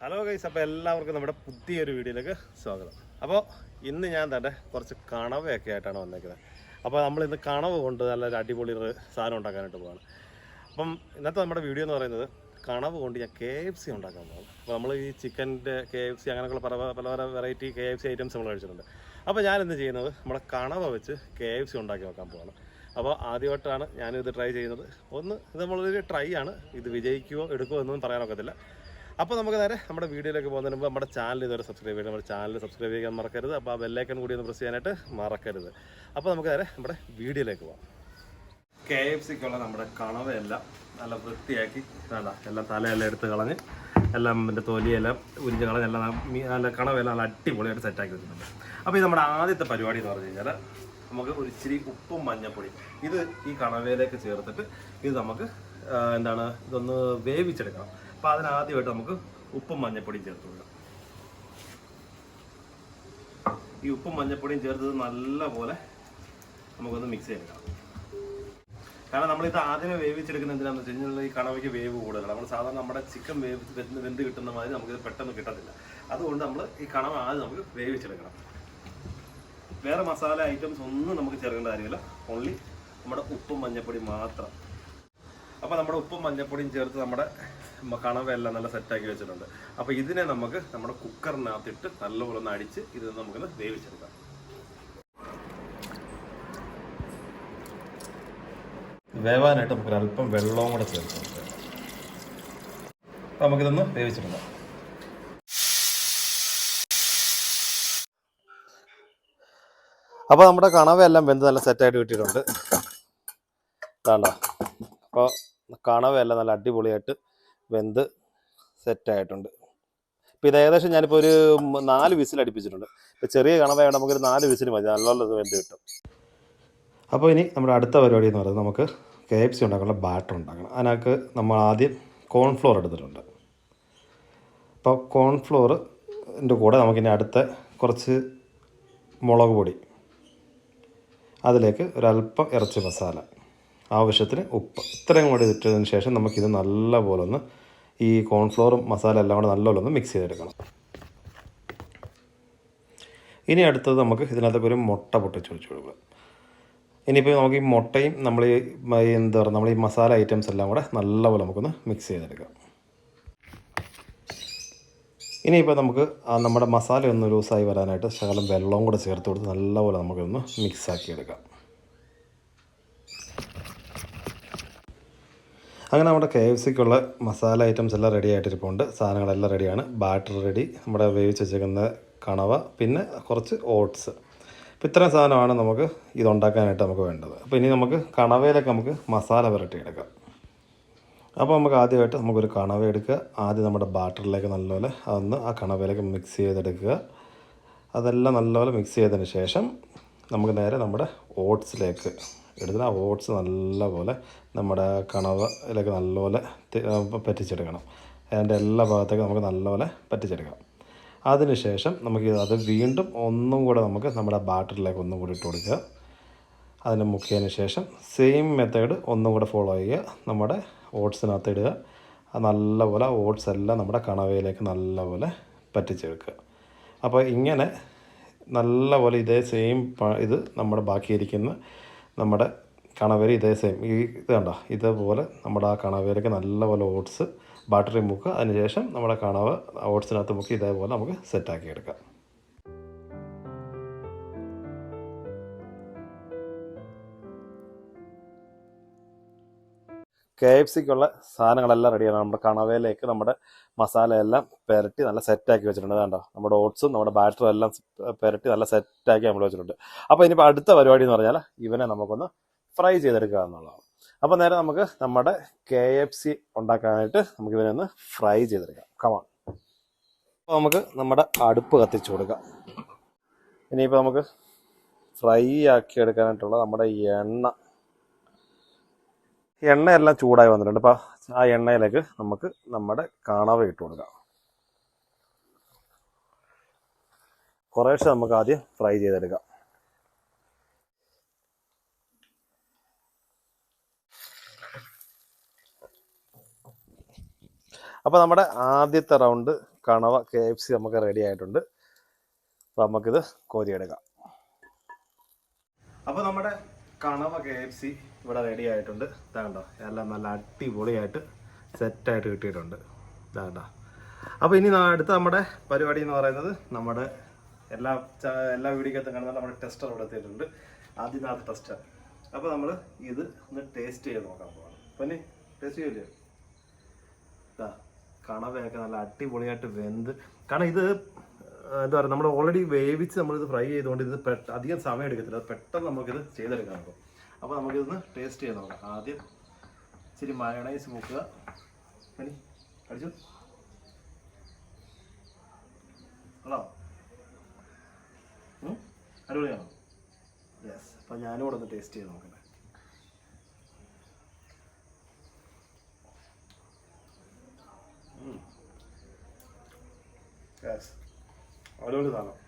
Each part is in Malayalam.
ഹലോ ഗൈസ്, അപ്പോൾ എല്ലാവർക്കും നമ്മുടെ പുതിയൊരു വീഡിയോയിലേക്ക് സ്വാഗതം. അപ്പോൾ ഇന്ന് ഞാൻ തന്നെ കുറച്ച് കണവയൊക്കെ ആയിട്ടാണ് വന്നേക്കുന്നത്. അപ്പോൾ നമ്മളിന്ന് കണവ് കൊണ്ട് നല്ലൊരു അടിപൊളി സാധനം ഉണ്ടാക്കാനായിട്ട് പോവാണ്. അപ്പം ഇന്നത്തെ നമ്മുടെ വീഡിയോ എന്ന് പറയുന്നത് കണവ് കൊണ്ട് ഞാൻ KFC ഉണ്ടാക്കാൻ പോകും. അപ്പോൾ നമ്മൾ ഈ ചിക്കൻ്റെ KFC അങ്ങനെയുള്ള പല പല വെറൈറ്റി KFC ഐറ്റംസ് നമ്മൾ കഴിച്ചിട്ടുണ്ട്. അപ്പോൾ ഞാനിന്ന് ചെയ്യുന്നത് നമ്മുടെ കണവ വെച്ച് KFC ഉണ്ടാക്കി വെക്കാൻ പോവാണ്. അപ്പോൾ ആദ്യമായിട്ടാണ് ഞാനിത് ട്രൈ ചെയ്യുന്നത്. ഇത് നമ്മളൊരു ട്രൈ ആണ്. ഇത് വിജയിക്കുമോ എടുക്കുമോ എന്നൊന്നും പറയാനൊക്കത്തില്ല. അപ്പോൾ നമുക്ക് നേരെ നമ്മുടെ വീഡിയോയിലേക്ക് പോകുന്നതിന് മുമ്പ് നമ്മുടെ ചാനൽ ഇതുവരെ സബ്സ്ക്രൈബ് ചെയ്യണം. നമ്മുടെ ചാനൽ സബ്സ്ക്രൈബ് ചെയ്യാൻ മറക്കരുത്. അപ്പോൾ ആ ബെല്ലൈക്കൺ കൂടി ഒന്ന് പ്രസ് ചെയ്യാനായിട്ട് മറക്കരുത്. അപ്പോൾ നമുക്ക് നേരെ നമ്മുടെ വീഡിയോയിലേക്ക് പോകാം. KFCക്കുള്ള നമ്മുടെ കണവയെല്ലാം നല്ല വൃത്തിയാക്കി എല്ലാം തലയെല്ലാം എടുത്ത് കളഞ്ഞ് എല്ലാം എൻ്റെ തൊലിയെല്ലാം ഉരിഞ്ഞ് കളഞ്ഞ് എല്ലാം നല്ല കണവയെല്ലാം നല്ല അടിപൊളിയായിട്ട് സെറ്റാക്കി വെച്ചിട്ടുണ്ട്. അപ്പോൾ ഇത് നമ്മുടെ ആദ്യത്തെ പരിപാടി എന്ന് പറഞ്ഞു കഴിഞ്ഞാൽ നമുക്ക് ഒരു ഇച്ചിരി ഉപ്പും മഞ്ഞപ്പൊടി ഇത് ഈ കണവയിലേക്ക് ചേർത്തിട്ട് ഇത് നമുക്ക് ഇതൊന്ന് വേവിച്ചെടുക്കണം. അപ്പോൾ അതിനാദ്യമായിട്ട് നമുക്ക് ഉപ്പും മഞ്ഞപ്പൊടിയും ചേർത്ത് കൊടുക്കാം. ഈ ഉപ്പും മഞ്ഞപ്പൊടിയും ചേർത്തത് നല്ലപോലെ നമുക്കൊന്ന് മിക്സ് ചെയ്തെടുക്കാം. കാരണം നമ്മളിത് ആദ്യമേ വേവിച്ചെടുക്കുന്ന എന്തിനാണെന്ന് വെച്ച് കഴിഞ്ഞാൽ ഈ കണവയ്ക്ക് വേവ് കൂടുതലാണ്. നമ്മൾ സാധാരണ നമ്മുടെ ചിക്കൻ വെന്ത് കിട്ടുന്ന മാതിരി നമുക്കിത് പെട്ടെന്ന് കിട്ടത്തില്ല. അതുകൊണ്ട് നമ്മൾ ഈ കണവ ആദ്യം നമുക്ക് വേവിച്ചെടുക്കണം. വേറെ മസാല ഐറ്റംസ് ഒന്നും നമുക്ക് ചേർക്കേണ്ട കാര്യമില്ല. ഓൺലി നമ്മുടെ ഉപ്പും മഞ്ഞപ്പൊടി മാത്രം. അപ്പോൾ നമ്മുടെ ഉപ്പും മഞ്ഞപ്പൊടിയും ചേർത്ത് നമ്മുടെ കണവയെല്ലാം നല്ല സെറ്റാക്കി വെച്ചിട്ടുണ്ട്. അപ്പോൾ ഇതിനെ നമുക്ക് നമ്മുടെ കുക്കറിനകത്തിട്ട് നല്ലപോലെ ഒന്ന് അടിച്ച് ഇത് നമുക്കൊന്ന് വേവിച്ചെടുക്കാം. വേവാനായിട്ട് നമുക്ക് അല്പം വെള്ളവും കൂടെ ചേർത്ത് കൊടുക്കാം. അപ്പോൾ നമുക്കിതൊന്ന് വേവിച്ചെടുക്കാം. അപ്പോൾ നമ്മുടെ കണവയെല്ലാം വെന്ത് നല്ല സെറ്റായിട്ട് കിട്ടിയിട്ടുണ്ട്. വേണ്ട, അപ്പോൾ കണവയെല്ലാം നല്ല അടിപൊളിയായിട്ട് വെന്ത് സെറ്റായിട്ടുണ്ട്. ഇപ്പോൾ ഇത് ഏകദേശം ഞാനിപ്പോൾ ഒരു 4 വിസിൽ അടുപ്പിച്ചിട്ടുണ്ട്. ഇപ്പോൾ ചെറിയ കണവയാണെങ്കിൽ നമുക്കൊരു 4 വിസിൽ മതി, നല്ലോണം വെന്ത് കിട്ടും. അപ്പോൾ ഇനി നമ്മുടെ അടുത്ത പരിപാടി എന്ന് പറയുന്നത് നമുക്ക് KFC ഉണ്ടാക്കാനുള്ള ബാറ്റർ ഉണ്ടാക്കണം. അതിനകത്ത് നമ്മൾ ആദ്യം കോൺഫ്ലോർ എടുത്തിട്ടുണ്ട്. അപ്പോൾ കോൺഫ്ലോറിൻ്റെ കൂടെ നമുക്കിനി അടുത്ത കുറച്ച് മുളക് പൊടി, അതിലേക്ക് ഒരല്പം ഇറച്ചി മസാല, ആവശ്യത്തിന് ഉപ്പ്, ഇത്രയും കൂടി ഇട്ടതിന് ശേഷം നമുക്കിത് നല്ലപോലെ ഒന്ന് ഈ കോൺഫ്ലോറും മസാല എല്ലാം കൂടെ നല്ലപോലെ ഒന്ന് മിക്സ് ചെയ്തെടുക്കണം. ഇനി അടുത്തത് നമുക്ക് ഇതിനകത്തൊക്കെ ഒരു മുട്ട പൊട്ടിച്ച് വെച്ച് കൊടുക്കുക. ഇനിയിപ്പോൾ നമുക്ക് ഈ മുട്ടയും നമ്മൾ നമ്മൾ ഈ മസാല ഐറ്റംസ് എല്ലാം കൂടെ നല്ലപോലെ നമുക്കൊന്ന് മിക്സ് ചെയ്തെടുക്കാം. ഇനിയിപ്പോൾ നമുക്ക് നമ്മുടെ മസാല ഒന്ന് ലൂസായി വരാനായിട്ട് ശകലം വെള്ളവും കൂടെ ചേർത്ത് കൊടുത്ത് നല്ലപോലെ നമുക്കൊന്ന് മിക്സാക്കി എടുക്കാം. അങ്ങനെ നമ്മുടെ KFCക്കുള്ള മസാല ഐറ്റംസ് എല്ലാം റെഡി ആയിട്ടിരിപ്പുണ്ട്. സാധനങ്ങളെല്ലാം റെഡിയാണ്. ബാറ്റർ റെഡി, നമ്മുടെ വേവിച്ച് വെച്ചേക്കുന്ന കണവ, പിന്നെ കുറച്ച് ഓട്സ്. അപ്പോൾ ഇത്രയും സാധനമാണ് നമുക്ക് ഇതുണ്ടാക്കാനായിട്ട് നമുക്ക് വേണ്ടത്. അപ്പോൾ ഇനി നമുക്ക് കണവയിലേക്ക് നമുക്ക് മസാല പുരട്ടി എടുക്കാം. അപ്പോൾ നമുക്ക് ആദ്യമായിട്ട് നമുക്കൊരു കണവ എടുക്കുക. ആദ്യം നമ്മുടെ ബാറ്ററിലേക്ക് നല്ലപോലെ അതൊന്ന് ആ കണവയിലേക്ക് മിക്സ് ചെയ്തെടുക്കുക. അതെല്ലാം നല്ലപോലെ മിക്സ് ചെയ്തതിന് ശേഷം നമുക്ക് നേരെ നമ്മുടെ ഓട്സിലേക്ക് എടുത്ത് ആ ഓട്സ് നല്ലപോലെ നമ്മുടെ കണവയിലേക്ക് നല്ലപോലെ പറ്റിച്ചെടുക്കണം. അതിൻ്റെ എല്ലാ ഭാഗത്തേക്കും നമുക്ക് നല്ലപോലെ പറ്റിച്ചെടുക്കാം. അതിനുശേഷം നമുക്ക് അത് വീണ്ടും ഒന്നും കൂടെ നമുക്ക് നമ്മുടെ ബാറ്ററിലേക്ക് ഒന്നും കൂടി ഇട്ട് കൊടുക്കുക. അതിനെ മുക്കിയതിന് ശേഷം സെയിം മെത്തേഡ് ഒന്നും കൂടെ ഫോളോ ചെയ്യുക. നമ്മുടെ ഓട്സിനകത്ത് ഇടുക. നല്ലപോലെ ഓട്സ് എല്ലാം നമ്മുടെ കണവയിലേക്ക് നല്ലപോലെ പറ്റിച്ചെടുക്കുക. അപ്പോൾ ഇങ്ങനെ നല്ലപോലെ ഇതേ സെയിം ഇത് നമ്മുടെ ബാക്കിയിരിക്കുന്ന നമ്മുടെ കണവയിൽ ഇതേ സെയിം ഇത് കണ്ടോ, ഇതേപോലെ നമ്മുടെ ആ കണവയിലേക്ക് നല്ലപോലെ ഓട്സ് ബാറ്ററി മുക്കുക. അതിനുശേഷം നമ്മുടെ കണവ ഓട്സിനകത്ത് മുക്കി ഇതേപോലെ നമുക്ക് സെറ്റാക്കി എടുക്കാം. KFCക്കുള്ള സാധനങ്ങളെല്ലാം റെഡിയാണ്. നമ്മുടെ കണവയിലേക്ക് നമ്മുടെ മസാലയെല്ലാം പുരട്ടി നല്ല സെറ്റാക്കി വെച്ചിട്ടുണ്ട്. കണ്ടോ, നമ്മുടെ ഓട്സും നമ്മുടെ ബാറ്ററും എല്ലാം പുരട്ടി നല്ല സെറ്റാക്കി നമ്മൾ വെച്ചിട്ടുണ്ട്. അപ്പോൾ ഇനിയിപ്പോൾ അടുത്ത പരിപാടി എന്ന് പറഞ്ഞാൽ ഇവനെ നമുക്കൊന്ന് ഫ്രൈ ചെയ്തെടുക്കുക എന്നുള്ളതാണ്. അപ്പോൾ നേരെ നമുക്ക് നമ്മുടെ KFC ഉണ്ടാക്കാനായിട്ട് നമുക്ക് ഇവനെ ഒന്ന് ഫ്രൈ ചെയ്തെടുക്കാം. കമാൺ. അപ്പോൾ നമുക്ക് നമ്മുടെ അടുപ്പ് കത്തിച്ചു കൊടുക്കാം. ഇനിയിപ്പോൾ നമുക്ക് ഫ്രൈ ആക്കി എടുക്കാനായിട്ടുള്ള നമ്മുടെ എണ്ണയെല്ലാം ചൂടായി വന്നിട്ടുണ്ട്. അപ്പോൾ ആ എണ്ണയിലേക്ക് നമുക്ക് നമ്മുടെ കണവ ഇട്ട് കൊടുക്കാം. കുറേശ്ശെ നമുക്ക് ആദ്യം ഫ്രൈ ചെയ്തെടുക്കാം. അപ്പോൾ നമ്മുടെ ആദ്യത്തെ റൗണ്ട് കണവ KFC നമുക്ക് റെഡി ആയിട്ടുണ്ട്. അപ്പോൾ നമുക്കിത് കോരിയെടുക്കാം. അപ്പോൾ നമ്മുടെ കണവ KFC ഇവിടെ റെഡി ആയിട്ടുണ്ട്. ഇതാണ്ടോ, എല്ലാം നല്ല അടിപൊളിയായിട്ട് സെറ്റായിട്ട് കിട്ടിയിട്ടുണ്ട്. ഇതാണ്ടോ. അപ്പോൾ ഇനി അടുത്ത നമ്മുടെ പരിപാടി എന്ന് പറയുന്നത് നമ്മുടെ എല്ലാ വീഡിയോക്കകത്തും കാണുന്ന നമ്മുടെ ടെസ്റ്റർ ഇവിടെ എത്തിയിട്ടുണ്ട്. ആദ്യനാഥ് ടെസ്റ്റർ. അപ്പോൾ നമ്മൾ ഇത് ഒന്ന് ടേസ്റ്റ് ചെയ്ത് നോക്കാൻ പോകണം. പിന്നെ ടേസ്റ്റ് ചെയ്യില്ലേ? ഇതാ കണവയൊക്കെ നല്ല അടിപൊളിയായിട്ട് വെന്ത്, കാരണം ഇത് എന്താ പറയുക, നമ്മൾ ഓൾറെഡി വേവിച്ച് നമ്മളിത് ഫ്രൈ ചെയ്തുകൊണ്ട് ഇത് അധികം സമയം എടുക്കത്തില്ല, പെട്ടെന്ന് നമുക്കിത് ചെയ്തെടുക്കാൻ നോക്കും. അപ്പോൾ നമുക്കിതൊന്ന് ടേസ്റ്റ് ചെയ്ത് നോക്കാം. ആദ്യം ഇച്ചിരി മയണൈസ് മുക്കുക. പനി അടിച്ചു ആണോ? അടിപൊളിയാണോ? യെസ്. അപ്പം ഞാനും കൂടെ ഒന്ന് ടേസ്റ്റ് ചെയ്ത് നോക്കട്ടെ. യെസ്, അടിപൊളി സാധനം.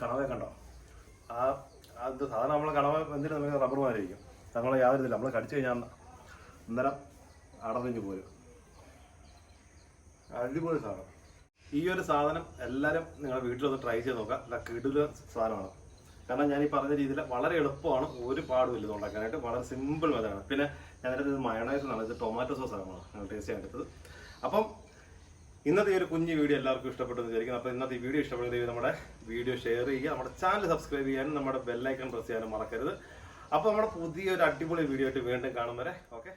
കണവ കണ്ടോ? അത് സാധനം നമ്മൾ കണവ എന്തിനും നമുക്ക് റബ്ബർ മാതിരിക്കും. നമ്മളെ യാതൊരു ഇതില്ല, നമ്മൾ കടിച്ചു കഴിഞ്ഞാൽ അന്നേരം അടഞ്ഞു പോരും. അടിപൊളി സാധനം. ഈ ഒരു സാധനം എല്ലാവരും നിങ്ങളുടെ വീട്ടിലൊന്ന് ട്രൈ ചെയ്ത് നോക്കാം. നല്ല കിടില സാധനമാണ്. കാരണം ഞാൻ ഈ പറഞ്ഞ രീതിയിൽ വളരെ എളുപ്പമാണ്, ഒരു പാടും ഇല്ല ഉണ്ടാക്കാനായിട്ട്. വളരെ സിമ്പിൾ മെത്തേഡാണ്. പിന്നെ ഞാനത് ഇത് മയണൈസാണ്, ഇത് ടൊമാറ്റോ സോസാണ് ഞങ്ങൾ ടേസ്റ്റ് ചെയ്യാൻ എടുത്തത്. അപ്പം ഇന്നത്തെ ഈ ഒരു കുഞ്ഞു വീഡിയോ എല്ലാവർക്കും ഇഷ്ടപ്പെട്ടെന്ന് വിചാരിക്കുന്നു. അപ്പോൾ ഇന്നത്തെ ഈ വീഡിയോ ഇഷ്ടപ്പെടുന്ന നമ്മുടെ വീഡിയോ ഷെയർ ചെയ്യുക, നമ്മുടെ ചാനൽ സബ്സ്ക്രൈബ് ചെയ്യാനും നമ്മുടെ ബെല്ലൈക്കൺ പ്രസ് ചെയ്യാനും മറക്കരുത്. അപ്പോൾ നമ്മുടെ പുതിയൊരു അടിപൊളി വീഡിയോ ആയിട്ട് വീണ്ടും കാണും വരെ. ഓക്കെ.